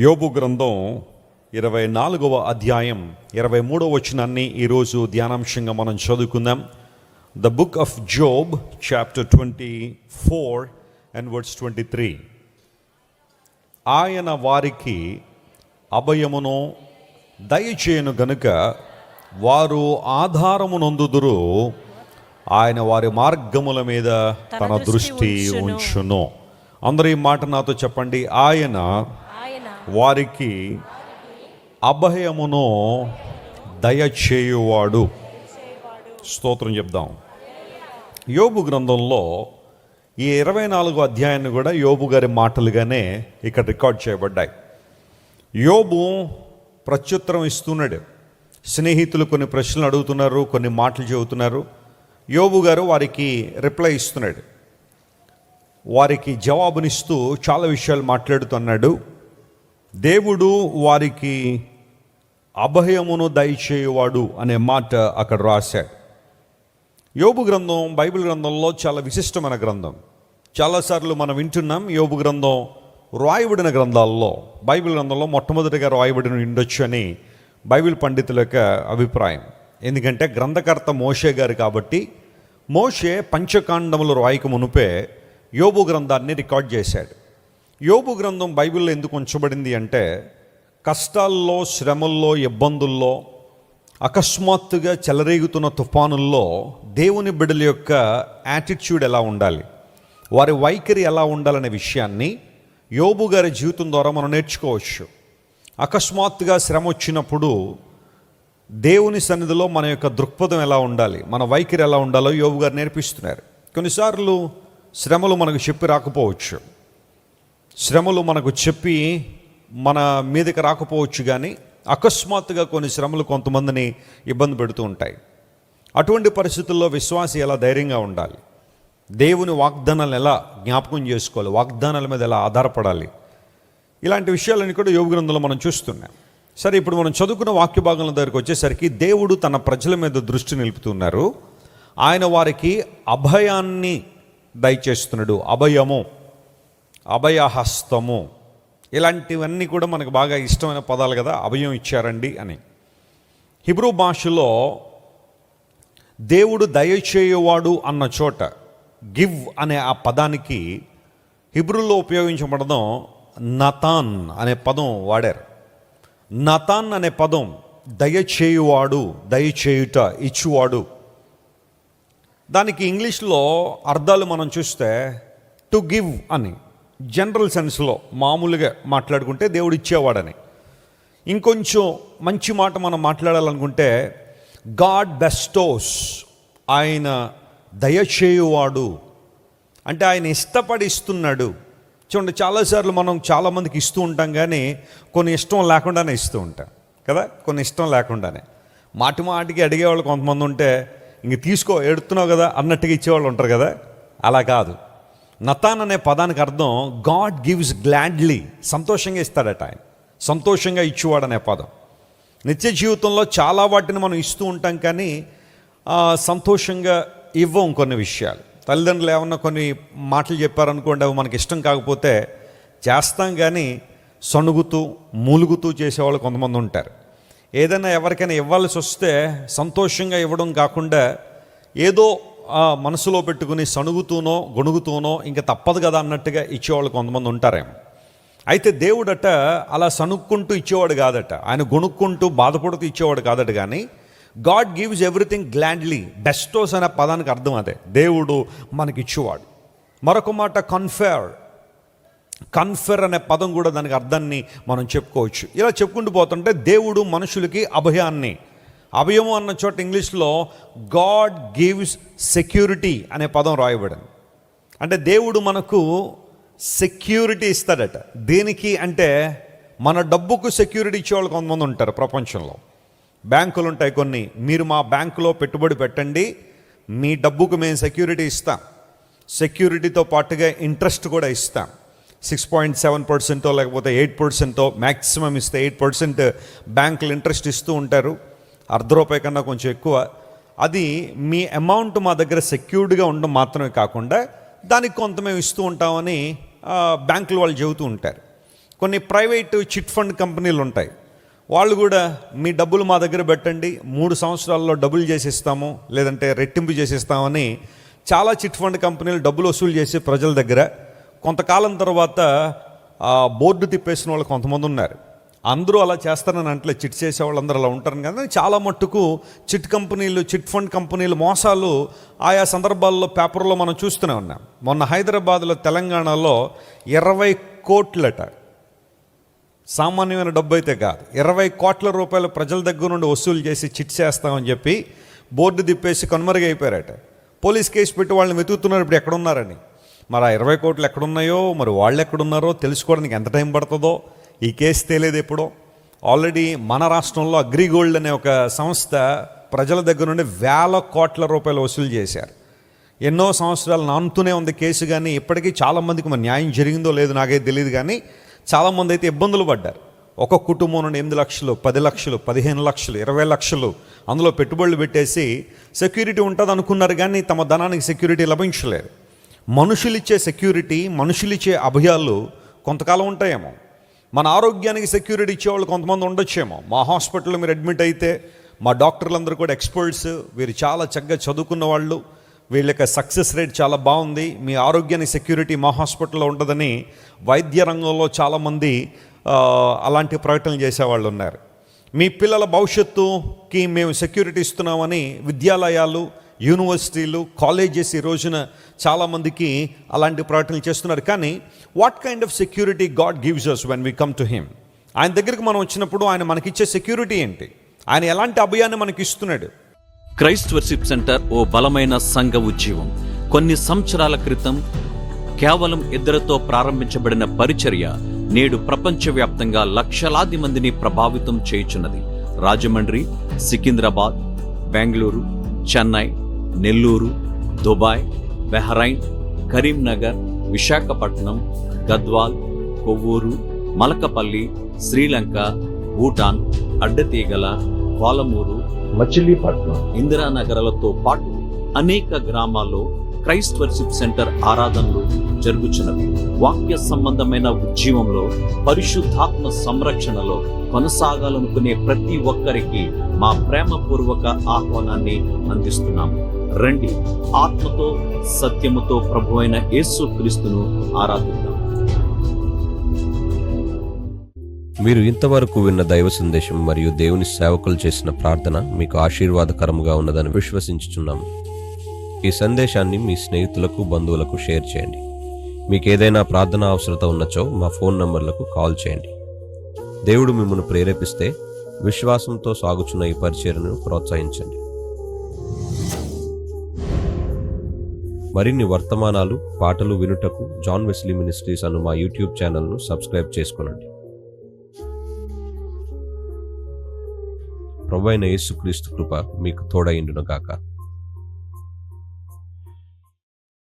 యోబు గ్రంథం 24వ అధ్యాయం 23వ వచనాన్ని ఈరోజు ధ్యానాంశంగా మనం చదువుకుందాం. The book of Job chapter 24 and verse 23. ఆయన వారికి అభయమును దయచేయను గనుక వారు ఆధారము నొందుదురు. ఆయన వారి మార్గముల మీద తన దృష్టి ఉంచును. అందరూ ఈ మాట నాతో చెప్పండి. ఆయన వారికి అభయమును దయచేయువాడు. స్తోత్రం చెప్దాం. యోబు గ్రంథంలో ఈ 24వ అధ్యాయాన్ని కూడా యోబు గారి మాటలుగానే ఇక్కడ రికార్డ్ చేయబడ్డాయి. యోబు ప్రత్యుత్తరం ఇస్తున్నాడు. స్నేహితులు కొన్ని ప్రశ్నలు అడుగుతున్నారు, కొన్ని మాటలు చెబుతున్నారు. యోబు గారు వారికి రిప్లై ఇస్తున్నాడు. వారికి జవాబునిస్తూ చాలా విషయాలు మాట్లాడుతున్నాడు. దేవుడు వారికి అభయమును దయచేయువాడు అనే మాట అక్కడ రాశాడు. యోబు గ్రంథం బైబిల్ గ్రంథంలో చాలా విశిష్టమైన గ్రంథం. చాలాసార్లు మనం వింటున్నాం. యోబు గ్రంథం రాయబడిన గ్రంథాల్లో బైబిల్ గ్రంథంలో మొట్టమొదటిగా రాయబడిన ఉండొచ్చు అని బైబిల్ పండితుల యొక్క అభిప్రాయం. ఎందుకంటే గ్రంథకర్త మోషే గారు కాబట్టి మోషే పంచకాండములు రాయక మునుపే యోబు గ్రంథాన్ని రికార్డ్ చేశాడు. యోబు గ్రంథం బైబిల్లో ఎందుకు ఉంచబడింది అంటే, కష్టాల్లో, శ్రమల్లో, ఇబ్బందుల్లో, అకస్మాత్తుగా చెలరేగుతున్న తుఫానుల్లో దేవుని బిడ్డల యొక్క యాటిట్యూడ్ ఎలా ఉండాలి, వారి వైఖరి ఎలా ఉండాలనే విషయాన్ని యోబు గారి జీవితం ద్వారా మనం నేర్చుకోవచ్చు. అకస్మాత్తుగా శ్రమ వచ్చినప్పుడు దేవుని సన్నిధిలో మన యొక్క దృక్పథం ఎలా ఉండాలి, మన వైఖరి ఎలా ఉండాలో యోబు గారు నేర్పిస్తున్నారు. కొన్నిసార్లు శ్రమలు మనకు చెప్పి రాకపోవచ్చు, శ్రమలు మనకు చెప్పి మన మీదకి రాకపోవచ్చు, కానీ అకస్మాత్తుగా కొన్ని శ్రమలు కొంతమందిని ఇబ్బంది పెడుతూ ఉంటాయి. అటువంటి పరిస్థితుల్లో విశ్వాసి ఎలా ధైర్యంగా ఉండాలి, దేవుని వాగ్దానాలను ఎలా జ్ఞాపకం చేసుకోవాలి, వాగ్దానాల మీద ఎలా ఆధారపడాలి, ఇలాంటి విషయాలన్నీ కూడా యోబు గ్రంథంలో మనం చూస్తున్నాం. సరే, ఇప్పుడు మనం చదువుకున్న వాక్య భాగంలో దగ్గరికి వచ్చేసరికి దేవుడు తన ప్రజల మీద దృష్టి నిలుపుతున్నారు. ఆయన వారికి అభయాన్ని దయచేస్తున్నాడు. అభయము, అభయహస్తము, ఇలాంటివన్నీ కూడా మనకు బాగా ఇష్టమైన పదాలు కదా. అభయం ఇచ్చారండి అని. హిబ్రూ భాషలో దేవుడు దయచేయువాడు అన్న చోట గివ్ అనే ఆ పదానికి హిబ్రూలో ఉపయోగించబడడం నతాన్ అనే పదం వాడారు. నతాన్ అనే పదం దయచేయువాడు, దయచేయుట, ఇచ్చువాడు. దానికి ఇంగ్లీష్లో అర్థాలు మనం చూస్తే టు గివ్ అని, జనరల్ సెన్స్లో మామూలుగా మాట్లాడుకుంటే దేవుడు ఇచ్చేవాడని. ఇంకొంచెం మంచి మాట మనం మాట్లాడాలనుకుంటే గాడ్ బెస్టోస్, ఆయన దయచేయువాడు అంటే ఆయన ఇష్టపడి ఇస్తున్నాడు. చూడండి, చాలాసార్లు మనం చాలామందికి ఇస్తూ ఉంటాం, కానీ కొన్ని ఇష్టం లేకుండానే ఇస్తూ ఉంటాం కదా. కొన్ని ఇష్టం లేకుండానే మాటి మాటికి అడిగేవాళ్ళు కొంతమంది ఉంటే, ఇంక తీసుకో, ఎడుతున్నావు కదా అన్నట్టుగా ఇచ్చేవాళ్ళు ఉంటారు కదా. అలా కాదు. నతాన్ అనే పదానికి అర్థం గాడ్ గివ్స్ గ్లాడ్లీ, సంతోషంగా ఇస్తాడట ఆయన, సంతోషంగా ఇచ్చేవాడు అనే పదం. నిత్య జీవితంలో చాలా వాటిని మనం ఇస్తూ ఉంటాం, కానీ సంతోషంగా ఇవ్వం కొన్ని విషయాలు. తల్లిదండ్రులు ఏమన్నా కొన్ని మాటలు చెప్పారనుకోండి, అవి మనకి ఇష్టం కాకపోతే చేస్తాం, కానీ సణుగుతూ మూలుగుతూ చేసేవాళ్ళు కొంతమంది ఉంటారు. ఏదైనా ఎవరికైనా ఇవ్వాల్సి వస్తే సంతోషంగా ఇవ్వడం కాకుండా ఏదో మనసులో పెట్టుకుని సణుగుతూనో గొణుగుతూనో ఇంకా తప్పదు కదా అన్నట్టుగా ఇచ్చేవాళ్ళు కొంతమంది ఉంటారేమో. అయితే దేవుడట అలా సణుక్కుంటూ ఇచ్చేవాడు కాదట, ఆయన గొణుక్కుంటూ బాధపడుతూ ఇచ్చేవాడు కాదట. కానీ గాడ్ గివ్స్ ఎవ్రీథింగ్ గ్లాడ్లీ. బెస్టోస్ అనే పదానికి అర్థం అదే, దేవుడు మనకి ఇచ్చేవాడు. మరొక మాట కన్ఫెర్, కన్ఫెర్ అనే పదం కూడా దానికి అర్థాన్ని మనం చెప్పుకోవచ్చు. ఇలా చెప్పుకుంటూ పోతుంటే దేవుడు మనుషులకి అభయాన్ని, అభయము అన్న చోట ఇంగ్లీష్లో గాడ్ గివ్స్ సెక్యూరిటీ అనే పదం రాయబడింది. అంటే దేవుడు మనకు సెక్యూరిటీ ఇస్తాడట. దేనికి అంటే, మన డబ్బుకు సెక్యూరిటీ ఇచ్చేవాళ్ళు కొంతమంది ఉంటారు ప్రపంచంలో. బ్యాంకులు ఉంటాయి కొన్ని, మీరు మా బ్యాంకులో పెట్టుబడి పెట్టండి, మీ డబ్బుకు మేము సెక్యూరిటీ ఇస్తాం, సెక్యూరిటీతో పాటుగా ఇంట్రెస్ట్ కూడా ఇస్తాం. 6.7% లేకపోతే 8% మ్యాక్సిమం ఇస్తే 8% బ్యాంకులు ఇంట్రెస్ట్ ఇస్తూ ఉంటారు. ₹1 కన్నా కొంచెం ఎక్కువ. అది మీ అమౌంట్ మా దగ్గర సెక్యూర్డ్గా ఉండడం మాత్రమే కాకుండా దానికి కొంత మేము ఇస్తూ ఉంటామని బ్యాంకులు వాళ్ళు చెబుతూ ఉంటారు. కొన్ని ప్రైవేటు చిట్ ఫండ్ కంపెనీలు ఉంటాయి. వాళ్ళు కూడా మీ డబ్బులు మా దగ్గర పెట్టండి, 3 సంవత్సరాల్లో డబ్బులు చేసిస్తాము, లేదంటే రెట్టింపు చేసిస్తామని చాలా చిట్ ఫండ్ కంపెనీలు డబ్బులు వసూలు చేసి ప్రజల దగ్గర కొంతకాలం తర్వాత బోర్డు తిప్పేసిన వాళ్ళు కొంతమంది ఉన్నారు. అందరూ అలా చేస్తారని అంటే చిట్ చేసే వాళ్ళందరూ అలా ఉంటారు కదా. చాలా మట్టుకు చిట్ కంపెనీలు, చిట్ ఫండ్ కంపెనీలు మోసాలు ఆయా సందర్భాల్లో పేపర్లో మనం చూస్తూనే ఉన్నాం. మొన్న హైదరాబాద్లో, తెలంగాణలో 20 కోట్లట, సామాన్యమైన డబ్బు అయితే కాదు, 20 కోట్ల రూపాయలు ప్రజల దగ్గర నుండి వసూలు చేసి చిట్ చేస్తామని చెప్పి బోర్డు తిప్పేసి కనుమరుగైపోయారట. పోలీస్ కేసు పెట్టి వాళ్ళని వెతుకుతున్నారు ఇప్పుడు ఎక్కడున్నారని. మరి ఆ 20 కోట్లు ఎక్కడున్నాయో, మరి వాళ్ళు ఎక్కడున్నారో తెలుసుకోవడానికి ఎంత టైం పడుతుందో, ఈ కేసు తేలేదు ఎప్పుడో. ఆల్రెడీ మన రాష్ట్రంలో అగ్రిగోల్డ్ అనే ఒక సంస్థ ప్రజల దగ్గర నుండి 1,000 కోట్ల రూపాయలు వసూలు చేశారు. ఎన్నో సంవత్సరాలు నానుతూనే ఉంది కేసు, కానీ ఇప్పటికీ చాలామందికి మరి న్యాయం జరిగిందో లేదో నాకైతే తెలియదు, కానీ చాలామంది అయితే ఇబ్బందులు పడ్డారు. ఒక కుటుంబం నుండి 8 లక్షలు, 10 లక్షలు, 15 లక్షలు, 20 లక్షలు అందులో పెట్టుబడులు పెట్టేసి సెక్యూరిటీ ఉంటుంది అనుకున్నారు, కానీ తమ ధనానికి సెక్యూరిటీ లభించలేదు. మనుషులిచ్చే సెక్యూరిటీ, మనుషులిచ్చే అభయాలు కొంతకాలం ఉంటాయేమో. మన ఆరోగ్యానికి సెక్యూరిటీ ఇచ్చేవాళ్ళు కొంతమంది ఉండొచ్చేమో. మా హాస్పిటల్లో మీరు అడ్మిట్ అయితే మా డాక్టర్లందరూ కూడా ఎక్స్పర్ట్స్, వీరు చాలా చక్కగా చదువుకున్న వాళ్ళు, వీళ్ళ యొక్క సక్సెస్ రేట్ చాలా బాగుంది, మీ ఆరోగ్యానికి సెక్యూరిటీ మా హాస్పిటల్లో ఉండదని వైద్య రంగంలో చాలామంది అలాంటి ప్రకటనలు చేసేవాళ్ళు ఉన్నారు. మీ పిల్లల భవిష్యత్తుకి మేము సెక్యూరిటీ ఇస్తున్నామని విద్యాలయాలు, యూనివర్సిటీలు, కాలేజెస్ ఈ రోజున చాలామందికి అలాంటి ప్రకటనలు చేస్తున్నారు. కానీ what kind of security God gives us when we come to him? ఆయన దగ్గరికి మనం వచ్చినప్పుడు ఆయన మనకిచ్చే సెక్యూరిటీ ఏంటి? ఆయన ఎలాంటి అభయాన్ని మనకి ఇస్తున్నాడు? క్రైస్ట్ వర్షిప్ సెంటర్ ఓ బలమైన సంఘ ఉద్యమం. కొన్ని సంవత్సరాల క్రితం కేవలం 2తో ప్రారంభించబడిన పరిచర్య నేడు ప్రపంచవ్యాప్తంగా లక్షలాది మందిని ప్రభావితం చేయుచున్నది. రాజమండ్రి, సికింద్రాబాద్, బెంగళూరు, చెన్నై, నెల్లూరు, దుబాయ్, బెహ్రైన్, కరీంనగర్, విశాఖపట్నం, గద్వాల్, కొవ్వూరు, మలకపల్లి, శ్రీలంక, భూటాన్, అడ్డతీగల, పాలమూరు, మచిలీపట్నం, ఇందిరానగర్లతో పాటు అనేక గ్రామాల్లో క్రైస్ట్ వర్షిప్ సెంటర్ ఆరాధనలు జరుగుచున్నవి. వాక్య సంబంధమైన ఉద్యమంలో, పరిశుద్ధాత్మ సంరక్షణలో కొనసాగాలనుకునే ప్రతి ఒక్కరికి మా ప్రేమపూర్వక ఆహ్వానాన్ని అందిస్తున్నాము. రండి, ఆత్మతో సత్యముతో ప్రభువైన యేసు క్రీస్తును ఆరాధిద్దాం. మీరు ఇంతవరకు విన్న దైవ సందేశం మరియు దేవుని సేవకులు చేసిన ప్రార్థన మీకు ఆశీర్వాదకరముగా ఉన్నదని విశ్వసించుచున్నాము. ఈ సందేశాన్ని మీ స్నేహితులకు, బంధువులకు షేర్ చేయండి. మీకు ఏదైనా ప్రార్థన అవసరత ఉన్నచో మా ఫోన్ నంబర్లకు కాల్ చేయండి. దేవుడు మిమ్మల్ని ప్రేరేపిస్తే విశ్వాసంతో సాగుచున్న ఈ పరిచర్యను ప్రోత్సహించండి. మరిన్ని వర్తమానాలు, పాటలు వినుటకు జాన్ వెస్లీ మినిస్ట్రీస్ అను మా యూట్యూబ్ ఛానల్ను సబ్స్క్రైబ్ చేసుకొనండి. ప్రభువైన యేసుక్రీస్తు కృప మీకు తోడైండును గాక.